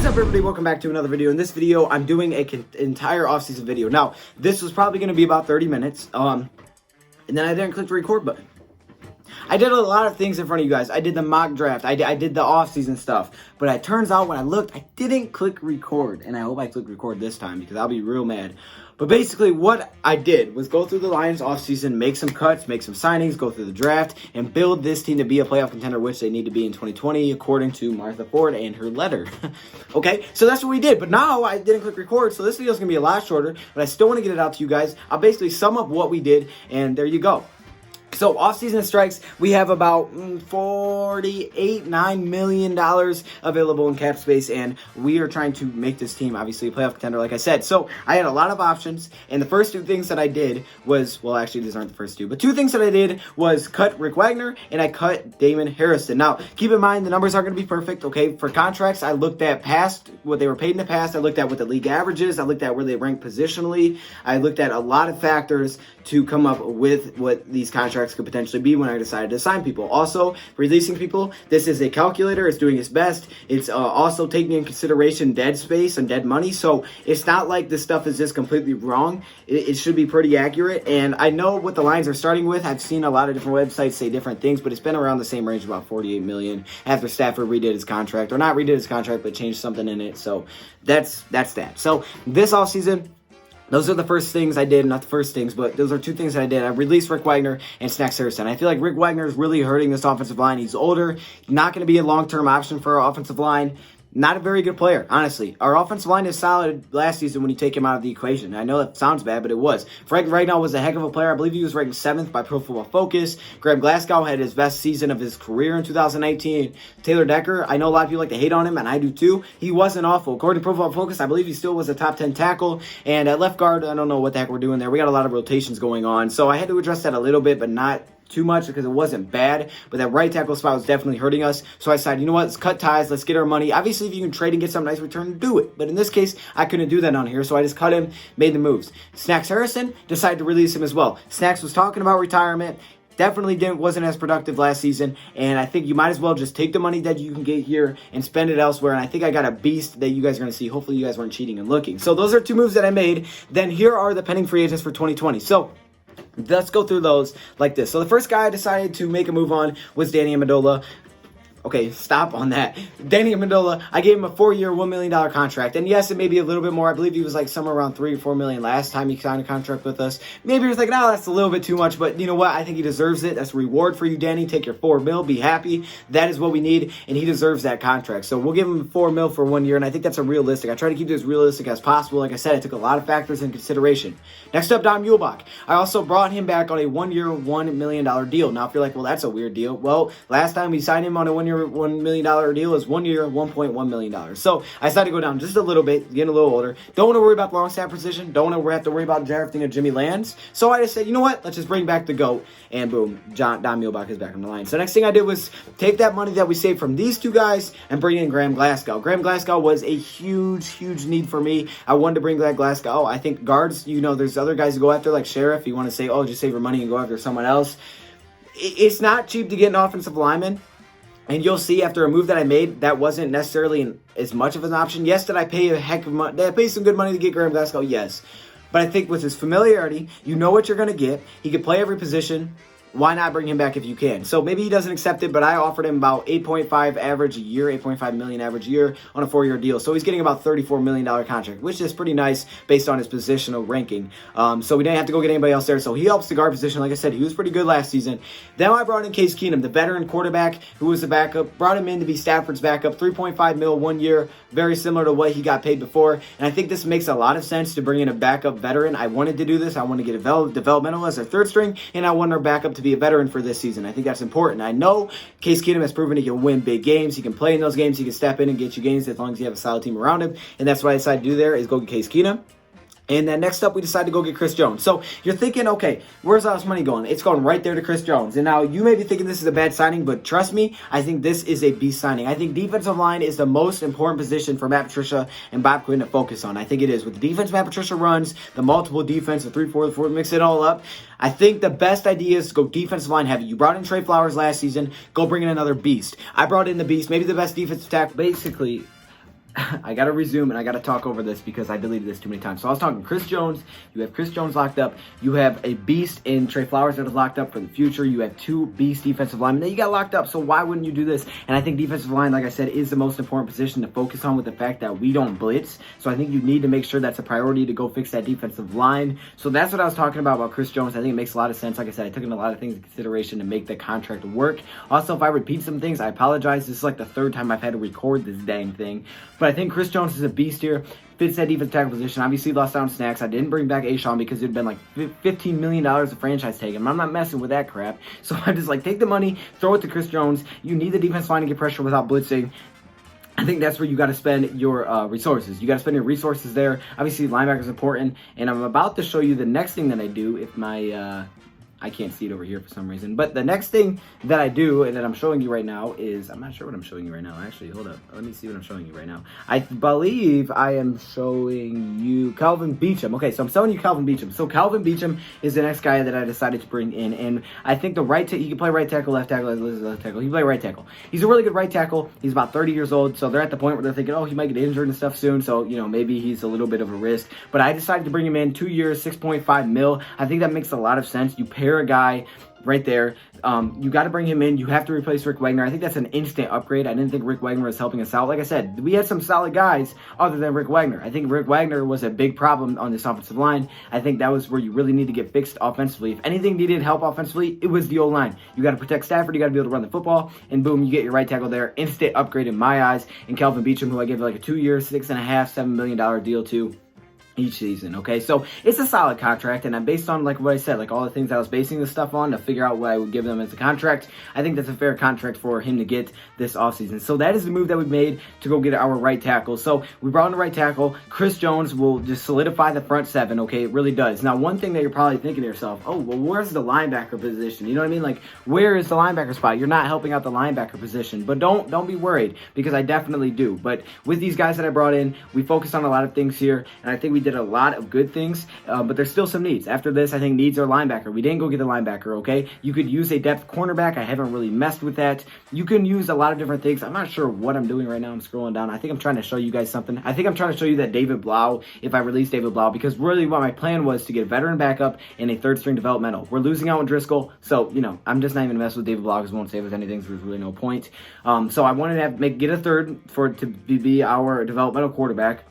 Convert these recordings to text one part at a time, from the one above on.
What's up, everybody? Welcome back to another video. In this video, I'm doing an entire offseason video. Now, this was probably going to be about 30 minutes, and then I didn't click the record button. I did a lot of things in front of you guys. I did the mock draft. I did the offseason stuff. But it turns out when I looked, I didn't click record. And I hope I click record this time because I'll be real mad. But basically what I did was go through the Lions offseason, make some cuts, make some signings, go through the draft, and build this team to be a playoff contender, which they need to be in 2020, according to Martha Ford and her letter. Okay, so that's what we did. But now I didn't click record, so this video is going to be a lot shorter. But I still want to get it out to you guys. I'll basically sum up what we did, and there you go. So, off-season strikes, we have about $9 million available in cap space, and we are trying to make this team, obviously, a playoff contender, like I said. So, I had a lot of options, and the first two things that I did was, well, actually, these aren't the first two, but two things that I did was cut Rick Wagner, and I cut Damon Harrison. Now, keep in mind, the numbers aren't going to be perfect, okay? For contracts, I looked at past, what they were paid in the past, I looked at what the league averages, I looked at where they rank positionally, I looked at a lot of factors to come up with what these contracts could potentially be when I decided to sign people. Also, releasing people, this is a calculator. It's doing its best. It's also taking in consideration dead space and dead money. So it's not like this stuff is just completely wrong. It should be pretty accurate. And I know what the Lions are starting with. I've seen a lot of different websites say different things, but it's been around the same range, about $48 million after Stafford redid his contract, or not redid his contract, but changed something in it. So that's that. So this offseason, those are the first things I did, not the first things, but those are two things that I did. I released Rick Wagner and Snacks Harrison. I feel like Rick Wagner is really hurting this offensive line. He's older, not going to be a long-term option for our offensive line. Not a very good player, honestly. Our offensive line is solid last season when you take him out of the equation. I know that sounds bad, but it was. Frank Ragnow was a heck of a player. I believe he was ranked 7th by Pro Football Focus. Graham Glasgow had his best season of his career in 2019. Taylor Decker, I know a lot of people like to hate on him, and I do too. He wasn't awful. According to Pro Football Focus, I believe he still was a top 10 tackle. And at left guard, I don't know what the heck we're doing there. We got a lot of rotations going on. So I had to address that a little bit, but not too much because it wasn't bad, but that right tackle spot was definitely hurting us. So I decided, you know what, let's cut ties, let's get our money. Obviously, if you can trade and get some nice return, do it. But in this case, I couldn't do that on here, so I just cut him, made the moves. Snacks Harrison, decided to release him as well. Snacks was talking about retirement. Definitely wasn't as productive last season, and I think you might as well just take the money that you can get here and spend it elsewhere, and I think I got a beast that you guys are going to see. Hopefully, you guys weren't cheating and looking. So those are two moves that I made. Then here are the pending free agents for 2020. So let's go through those like this. So the first guy I decided to make a move on was Danny Amendola. Okay, stop on that. Danny Amendola, I gave him a 4-year, $1 million contract. And yes, it may be a little bit more. I believe he was like somewhere around $3 or $4 million last time he signed a contract with us. Maybe you're thinking, oh, that's a little bit too much. But you know what? I think he deserves it. That's a reward for you, Danny. Take your $4 million. Be happy. That is what we need. And he deserves that contract. So we'll give him $4 million for 1 year. And I think that's a realistic. I try to keep it as realistic as possible. Like I said, I took a lot of factors in consideration. Next up, Don Muhlbach. I also brought him back on a 1-year, $1 million deal. Now, if you're like, well, that's a weird deal. Well, last time we signed him on a 1-year, $1 million deal is 1 year, $1.1 million. So I decided to go down just a little bit, getting a little older. Don't want to worry about the long snap position. Don't want to have to worry about drafting a Jimmy Lands. So I just said, you know what? Let's just bring back the GOAT. And boom, Don Muhlbach is back on the line. So the next thing I did was take that money that we saved from these two guys and bring in Graham Glasgow. Graham Glasgow was a huge need for me. I wanted to bring back Glasgow. I think guards, you know, there's other guys to go after like Sheriff. You want to say, oh, just save your money and go after someone else. It's not cheap to get an offensive lineman. And you'll see after a move that I made, that wasn't necessarily as much of an option. Yes, did I pay a heck of money? Did I pay some good money to get Graham Glasgow? Yes. But I think with his familiarity, you know what you're going to get. He can play every position. Why not bring him back if you can? So maybe he doesn't accept it, but I offered him about 8.5 average a year, 8.5 million average a year on a 4-year deal. So he's getting about $34 million contract, which is pretty nice based on his positional ranking. So we didn't have to go get anybody else there. So he helps the guard position. Like I said, he was pretty good last season. Then I brought in Case Keenum, the veteran quarterback who was the backup. Brought him in to be Stafford's backup. 3.5 mil 1 year, very similar to what he got paid before. And I think this makes a lot of sense to bring in a backup veteran. I wanted to do this. I wanted to get developmental as a third string, and I want our backup to be a veteran for this season. I think that's important. I know Case Keenum has proven he can win big games. He can play in those games. He can step in and get you games as long as you have a solid team around him. And that's what I decided to do there is go get Case Keenum. And then next up, we decided to go get Chris Jones. So you're thinking, okay, where's all this money going? It's going right there to Chris Jones. And now you may be thinking this is a bad signing, but trust me, I think this is a beast signing. I think defensive line is the most important position for Matt Patricia and Bob Quinn to focus on. I think it is. With the defense Matt Patricia runs, the multiple defense, the 3-4, the 4, mix it all up. I think the best idea is to go defensive line heavy. You brought in Trey Flowers last season. Go bring in another beast. I brought in the beast, maybe the best defensive tackle. Basically, I got to resume and I got to talk over this because I deleted this too many times. So I was talking Chris Jones. You have Chris Jones locked up. You have a beast in Trey Flowers that is locked up for the future. You have 2 beast defensive linemen that you got locked up. So why wouldn't you do this? And I think defensive line, like I said, is the most important position to focus on with the fact that we don't blitz. So I think you need to make sure that's a priority to go fix that defensive line. So that's what I was talking about Chris Jones. I think it makes a lot of sense. Like I said, I took in a lot of things into consideration to make the contract work. Also, if I repeat some things, I apologize. This is like the 3rd time I've had to record this dang thing. But I think Chris Jones is a beast here. Fits that defensive tackle position. Obviously lost out on snacks. I didn't bring back Ashawn because it had been like $15 million of franchise tag. And I'm not messing with that crap. So I just like take the money, throw it to Chris Jones. You need the defense line to get pressure without blitzing. I think that's where you got to spend your resources. You got to spend your resources there. Obviously, linebacker is important. And I'm about to show you the next thing that I do if my... I can't see it over here for some reason. But the next thing that I do and that I'm showing you right now is, I'm not sure what I'm showing you right now. Actually, hold up. Let me see what I'm showing you right now. I believe I am showing you Calvin Beachum. Okay, so I'm showing you Calvin Beachum. So Calvin Beachum is the next guy that I decided to bring in. And I think he can play right tackle, left tackle, left tackle. He can play right tackle. He's a really good right tackle. He's about 30 years old. So they're at the point where they're thinking, oh, he might get injured and stuff soon. So, maybe he's a little bit of a risk. But I decided to bring him in 2 years, $6.5 million. I think that makes a lot of sense. You pair a guy right there. You got to bring him in. You have to replace Rick Wagner. I think that's an instant upgrade. I didn't think Rick Wagner was helping us out. Like I said, we had some solid guys other than Rick Wagner. I think Rick Wagner was a big problem on this offensive line. I think that was where you really need to get fixed offensively. If anything needed help offensively, it was the O-line. You got to protect Stafford. You got to be able to run the football. And boom, you get your right tackle there. Instant upgrade in my eyes. And Calvin Beachum, who I gave like a 2 year, $6.5, $7 million deal to each season. Okay, so it's a solid contract, and I'm based on like what I said, like all the things I was basing this stuff on to figure out what I would give them as a contract. I think that's a fair contract for him to get this offseason. So that is the move that we made to go get our right tackle. So we brought in the right tackle. Chris Jones will just solidify the front 7. Okay, it really does. Now, one thing that you're probably thinking to yourself, oh, well, where's the linebacker position? You know what I mean? Like, where is the linebacker spot? You're not helping out the linebacker position, but don't be worried, because I definitely do. But with these guys that I brought in, we focused on a lot of things here, and I think we did a lot of good things, but there's still some needs. After this, I think needs are linebacker. We didn't go get the linebacker, okay? You could use a depth cornerback. I haven't really messed with that. You can use a lot of different things. I'm not sure what I'm doing right now. I'm scrolling down. I think I'm trying to show you guys something. I think I'm trying to show you that David Blau, if I release David Blau, because really what my plan was to get a veteran backup and a 3rd string developmental. We're losing out on Driscoll, so, I'm just not even mess with David Blau because it won't save us anything, so there's really no point. So I wanted to get a 3rd to be our developmental quarterback.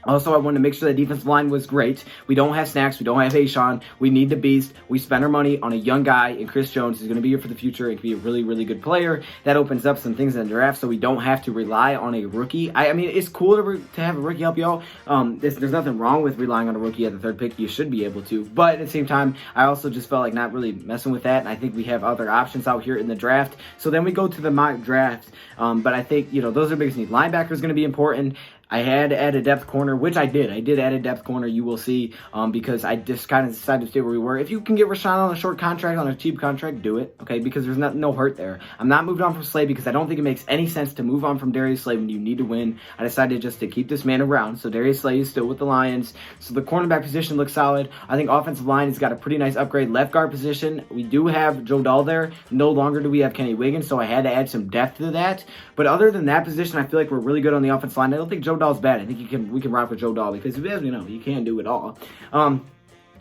Also, I wanted to make sure the defensive line was great. We don't have snacks. We don't have Ashawn. We need the beast. We spent our money on a young guy, and Chris Jones is going to be here for the future and can be a really, really good player. That opens up some things in the draft, so we don't have to rely on a rookie. I mean, it's cool to have a rookie help y'all. There's nothing wrong with relying on a rookie at the 3rd pick. You should be able to. But at the same time, I also just felt like not really messing with that, and I think we have other options out here in the draft. So then we go to the mock draft. But I think, those are the biggest needs. Linebacker is going to be important. I had to add a depth corner, which I did. I did add a depth corner, you will see, because I just kind of decided to stay where we were. If you can get Rashawn on a short contract, on a cheap contract, do it, okay, because there's no hurt there. I'm not moving on from Slay because I don't think it makes any sense to move on from Darius Slay when you need to win. I decided just to keep this man around, so Darius Slay is still with the Lions. So the cornerback position looks solid. I think offensive line has got a pretty nice upgrade. Left guard position, we do have Joe Dahl there. No longer do we have Kenny Wiggins, so I had to add some depth to that. But other than that position, I feel like we're really good on the offensive line. I don't think Joe Dahl's bad. I think we can rock with Joe Dahl because he can do it all.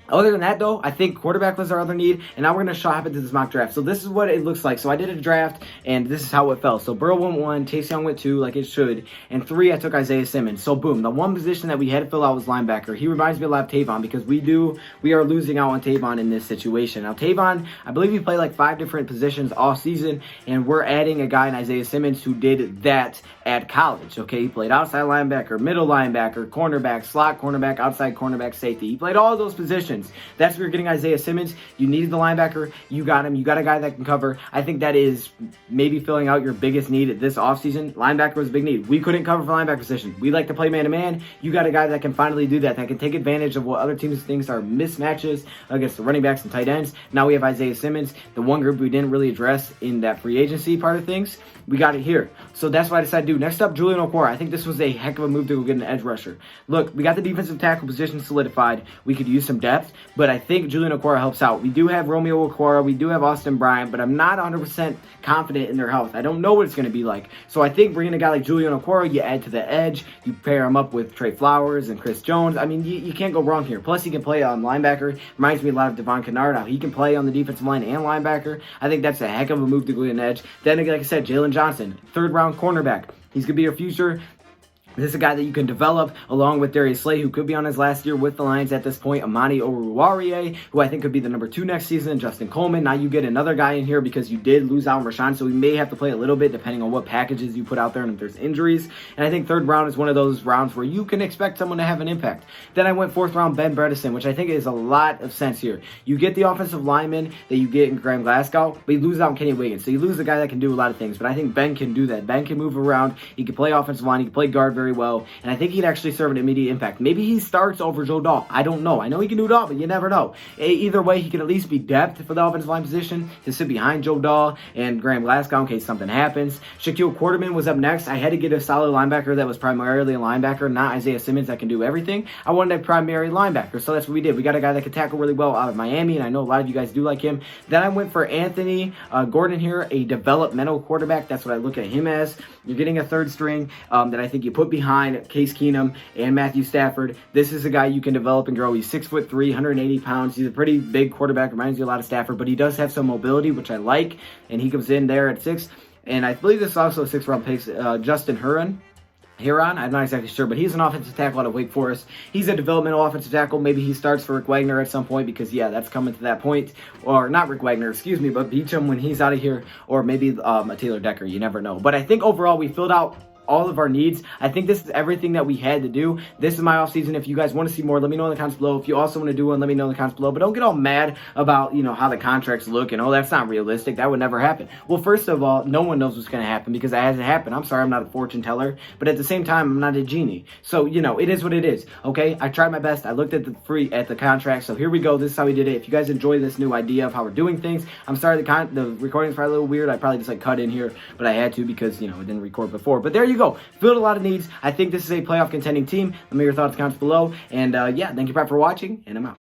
Other than that, though, I think quarterback was our other need, and now we're going to hop into this mock draft. So this is what it looks like. So I did a draft, and this is how it fell. So Burrow went 1, Chase Young went 2, like it should, and 3, I took Isaiah Simmons. So boom, the one position that we had to fill out was linebacker. He reminds me a lot of Tavon because we are losing out on Tavon in this situation. Now Tavon, I believe he played like 5 different positions all season, and we're adding a guy in Isaiah Simmons who did that at college. Okay, he played outside linebacker, middle linebacker, cornerback, slot cornerback, outside cornerback, safety. He played all those positions. That's where you're getting Isaiah Simmons. You needed the linebacker. You got him. You got a guy that can cover. I think that is maybe filling out your biggest need this offseason. Linebacker was a big need. We couldn't cover for linebacker position. We like to play man-to-man. You got a guy that can finally do that can take advantage of what other teams think are mismatches against the running backs and tight ends. Now we have Isaiah Simmons, the one group we didn't really address in that free agency part of things. We got it here. So that's what I decided to do. Next up, Julian Okwara. I think this was a heck of a move to go get an edge rusher. Look, we got the defensive tackle position solidified. We could use some depth. depth, but I think Julian Okwara helps out. We do have Romeo Okwara, we do have Austin Bryant, but I'm not 100% confident in their health. I don't know what it's going to be like. So I think bringing a guy like Julian Okwara, you add to the edge, you pair him up with Trey Flowers and Chris Jones. I mean, you can't go wrong here. Plus, he can play on linebacker. Reminds me a lot of Devon Kennard, how he can play on the defensive line and linebacker. I think that's a heck of a move to go an edge. Then, like I said, Jalen Johnson, third-round cornerback. He's going to be your future. This is a guy that you can develop along with Darius Slay, who could be on his last year with the Lions at this point. Amani Oruwariye, who I think could be the number 2 next season. Justin Coleman. Now you get another guy in here because you did lose out on Rashawn, so we may have to play a little bit depending on what packages you put out there and if there's injuries. And I think third round is one of those rounds where you can expect someone to have an impact. Then I went fourth round, Ben Bredesen, which I think is a lot of sense here. You get the offensive lineman that you get in Graham Glasgow, but you lose out on Kenny Wiggins. So you lose a guy that can do a lot of things, but I think Ben can do that. Ben can move around. He can play offensive line. He can play guard very well. And I think he'd actually serve an immediate impact. Maybe he starts over Joe Dahl. I don't know. I know he can do it all, but you never know. Either way, he can at least be depth for the offensive line position to sit behind Joe Dahl and Graham Glasgow in case something happens. Shaquille Quarterman was up next. I had to get a solid linebacker that was primarily a linebacker, not Isaiah Simmons that can do everything. I wanted a primary linebacker, so that's what we did. We got a guy that could tackle really well out of Miami, and I know a lot of you guys do like him. Then I went for Anthony Gordon here, a developmental quarterback. That's what I look at him as. You're getting a third string that I think you put behind Case Keenum and Matthew Stafford. This is a guy you can develop and grow. He's 6'3", 180 pounds. He's a pretty big quarterback. Reminds you a lot of Stafford, but he does have some mobility, which I like, and he comes in there at 6. And I believe this is also a 6th-round pick, Justin Huron, I'm not exactly sure, but he's an offensive tackle out of Wake Forest. He's a developmental offensive tackle. Maybe he starts for Rick Wagner at some point because, yeah, that's coming to that point. Or not Rick Wagner, excuse me, but Beachum when he's out of here. Or maybe a Taylor Decker. You never know. But I think overall we filled out all of our needs. I think this is everything that we had to do. This is my off season. If you guys want to see more, let me know in the comments below. If you also want to do one, let me know in the comments below. But don't get all mad about, how the contracts look and, that's not realistic. That would never happen. Well, first of all, no one knows what's going to happen because it hasn't happened. I'm sorry, I'm not a fortune teller, but at the same time, I'm not a genie. So, it is what it is. Okay, I tried my best. I looked at the contract. So here we go. This is how we did it. If you guys enjoy this new idea of how we're doing things, I'm sorry the recording's probably a little weird. I probably just cut in here, but I had to because it didn't record before. But there you go. Filled a lot of needs. I think this is a playoff contending team. Let me know your thoughts in the comments below. And yeah, thank you for watching, and I'm out.